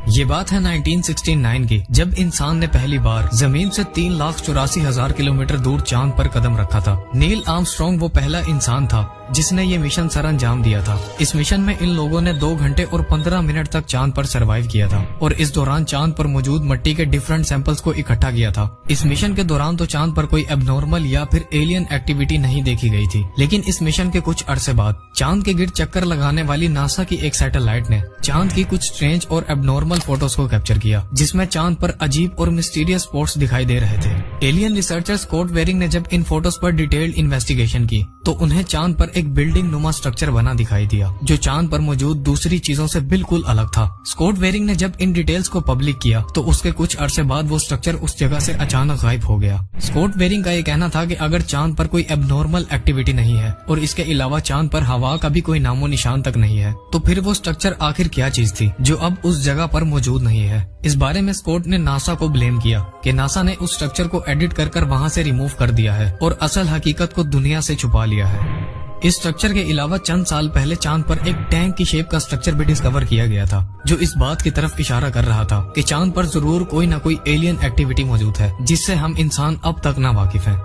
ये बात है 1969 की, जब इंसान ने पहली बार जमीन से 3,84,000 किलोमीटर दूर चांद पर कदम रखा था। नील आर्मस्ट्रॉन्ग वो पहला इंसान था जिसने ये मिशन सर अंजाम दिया था। इस मिशन में इन लोगों ने 2 घंटे और 15 मिनट तक चांद पर सरवाइव किया था और इस दौरान चांद पर मौजूद मिट्टी के डिफरेंट सैंपल्स को इकट्ठा किया था। इस मिशन के दौरान तो चांद पर कोई एबनॉर्मल या फिर एलियन एक्टिविटी नहीं देखी गई थी, लेकिन इस मिशन के कुछ अरसे बाद चांद के गिर्द चक्कर लगाने वाली नासा की एक सैटेलाइट ने चांद की कुछ स्ट्रेंज और एबनॉर्मल फोटोज को कैप्चर किया, जिसमें चांद पर अजीब और मिस्टीरियस स्पॉट्स दिखाई दे रहे थे। एलियन रिसर्चर स्कॉट वेरिंग ने जब इन फोटोज पर डिटेल्ड इन्वेस्टिगेशन की तो उन्हें चांद पर एक बिल्डिंग नुमा स्ट्रक्चर बना दिखाई दिया, जो चांद पर मौजूद दूसरी चीजों से बिल्कुल अलग था। स्कॉट वेरिंग ने जब इन डिटेल्स को पब्लिक किया तो उसके कुछ अरसे बाद वो स्ट्रक्चर उस जगह से अचानक गायब हो गया। स्कॉट वेरिंग का ये कहना था कि अगर चांद पर कोई एबनॉर्मल एक्टिविटी नहीं है और इसके अलावा चांद पर हवा का भी कोई नामो निशान तक नहीं है, तो फिर वो स्ट्रक्चर आखिर क्या चीज थी जो अब उस जगह पर मौजूद नहीं है। इस बारे में स्कॉट ने नासा को ब्लेम किया कि नासा ने उस स्ट्रक्चर को एडिट कर वहां से रिमूव कर दिया है और असल हकीकत को दुनिया से छुपा लिया है। इस स्ट्रक्चर के अलावा चंद साल पहले चांद पर एक टैंक की शेप का स्ट्रक्चर भी डिस्कवर किया गया था, जो इस बात की तरफ इशारा कर रहा था कि चांद पर जरूर कोई न कोई एलियन एक्टिविटी मौजूद है जिससे हम इंसान अब तक ना वाकिफ हैं।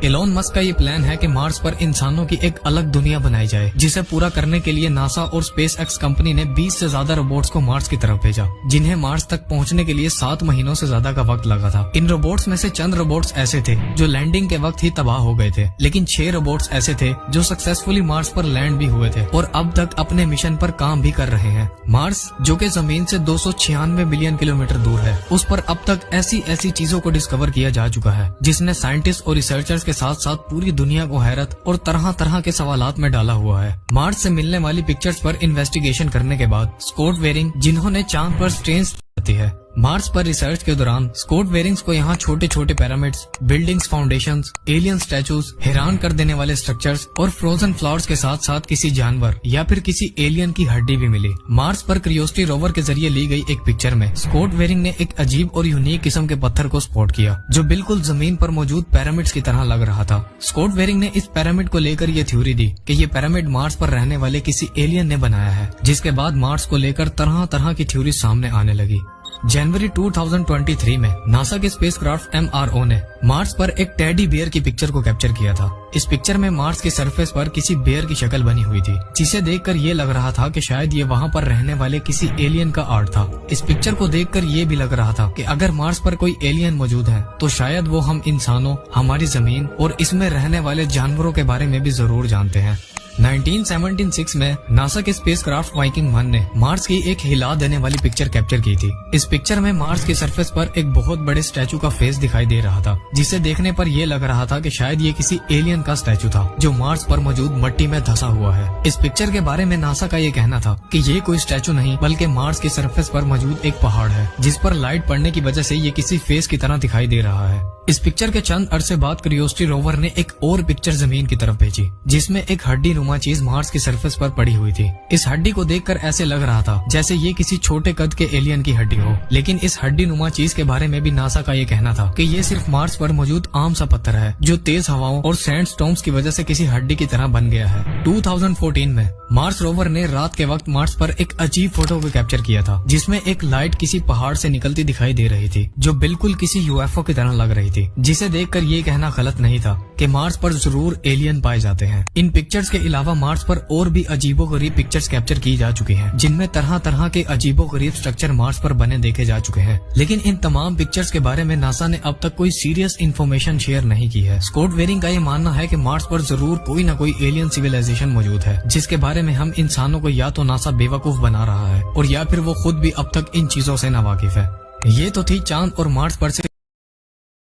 एलोन मस्क का ये प्लान है कि मार्स पर इंसानों की एक अलग दुनिया बनाई जाए, जिसे पूरा करने के लिए नासा और स्पेस एक्स कंपनी ने 20 से ज्यादा रोबोट्स को मार्स की तरफ भेजा, जिन्हें मार्स तक पहुंचने के लिए 7 महीनों से ज्यादा का वक्त लगा था। इन रोबोट्स में से चंद रोबोट्स ऐसे थे जो लैंडिंग के वक्त ही तबाह हो गए थे, लेकिन 6 रोबोट्स ऐसे थे जो सक्सेसफुली मार्स पर लैंड भी हुए थे और अब तक अपने मिशन पर काम भी कर रहे हैं। मार्स, जो कि जमीन से 296 बिलियन किलोमीटर दूर है, उस पर अब तक ऐसी चीजों को डिस्कवर किया जा चुका है जिसने साइंटिस्ट और रिसर्चर्स के साथ साथ पूरी दुनिया को हैरत और तरह तरह के सवालात में डाला हुआ है। मार्स से मिलने वाली पिक्चर्स पर इन्वेस्टिगेशन करने के बाद स्कॉट वेरिंग, जिन्होंने चांद पर स्ट्रेंज है, मार्स पर रिसर्च के दौरान स्कॉट वेरिंग्स को यहाँ छोटे छोटे pyramids, buildings, foundations, alien statues, हैरान कर देने वाले स्ट्रक्चर्स और फ्रोजन फ्लावर्स के साथ साथ किसी जानवर या फिर किसी एलियन की हड्डी भी मिली। मार्स पर क्यूरियोसिटी रोवर के जरिए ली गई एक पिक्चर में स्कॉट वेरिंग ने एक अजीब और यूनिक किस्म के पत्थर को स्पॉट किया, जो बिल्कुल जमीन पर मौजूद पिरामिड्स की तरह लग रहा था। स्कॉट वेरिंग ने इस पिरामिड को लेकर ये थ्योरी दी कि ये पिरामिड मार्स पर रहने वाले किसी एलियन ने बनाया है, जिसके बाद मार्स को लेकर तरह तरह की थ्योरी सामने आने लगी। जनवरी 2023 में नासा के स्पेसक्राफ्ट MRO ने मार्स पर एक टेडी बियर की पिक्चर को कैप्चर किया था। इस पिक्चर में मार्स की सरफेस पर किसी बेयर की शक्ल बनी हुई थी, जिसे देखकर ये लग रहा था कि शायद ये वहाँ पर रहने वाले किसी एलियन का आर्ट था। इस पिक्चर को देखकर ये भी लग रहा था कि अगर मार्स पर कोई एलियन मौजूद है तो शायद वो हम इंसानों, हमारी जमीन और इसमें रहने वाले जानवरों के बारे में भी जरूर जानते हैं। 1976 में नासा के स्पेसक्राफ्ट वाइकिंग 1 ने मार्स की एक हिला देने वाली पिक्चर कैप्चर की थी। इस पिक्चर में मार्स की सरफेस पर एक बहुत बड़े स्टैचू का फेस दिखाई दे रहा था, जिसे देखने पर यह लग रहा था कि शायद ये किसी एलियन का स्टैचू था जो मार्स पर मौजूद मिट्टी में धंसा हुआ है। इस पिक्चर के बारे में नासा का ये कहना था कि ये कोई स्टैचू नहीं बल्कि मार्स की सरफेस पर मौजूद एक पहाड़ है, जिस पर लाइट पड़ने की वजह से ये किसी फेस की तरह दिखाई दे रहा है। इस पिक्चर के चंद अरसे बाद क्यूरियोसिटी रोवर ने एक और पिक्चर जमीन की तरफ भेजी, जिसमें एक हड्डी नुमा चीज मार्स की सरफेस पर पड़ी हुई थी। इस हड्डी को देखकर ऐसे लग रहा था जैसे ये किसी छोटे कद के एलियन की हड्डी हो, लेकिन इस हड्डी नुमा चीज के बारे में भी नासा का ये कहना था कि ये सिर्फ मार्स पर मौजूद आम सा पत्थर है जो तेज हवाओं और सैंडस्टॉर्म्स की वजह से किसी हड्डी की तरह बन गया है। 2014 में मार्स रोवर ने रात के वक्त मार्स पर एक अजीब फोटो को कैप्चर किया था, जिसमें एक लाइट किसी पहाड़ से निकलती दिखाई दे रही थी जो बिल्कुल किसी UFO की तरह लग रही थी, जिसे देखकर ये कहना गलत नहीं था कि मार्स पर जरूर एलियन पाए जाते हैं। इन पिक्चर्स के अलावा मार्स पर और भी अजीबोगरीब पिक्चर्स कैप्चर की जा चुकी हैं, जिनमें तरह तरह के अजीबोगरीब स्ट्रक्चर मार्स पर बने देखे जा चुके हैं, लेकिन इन तमाम पिक्चर्स के बारे में नासा ने अब तक कोई सीरियस इन्फॉर्मेशन शेयर नहीं की है। स्कॉट वेरिंग का ये मानना है कि मार्स पर जरूर कोई न कोई एलियन सिविलाइजेशन मौजूद है, जिसके बारे में हम इंसानों को या तो नासा बेवकूफ बना रहा है और या फिर वो खुद भी अब तक इन चीजों से नावाकिफ है। ये तो थी चांद और मार्स पर से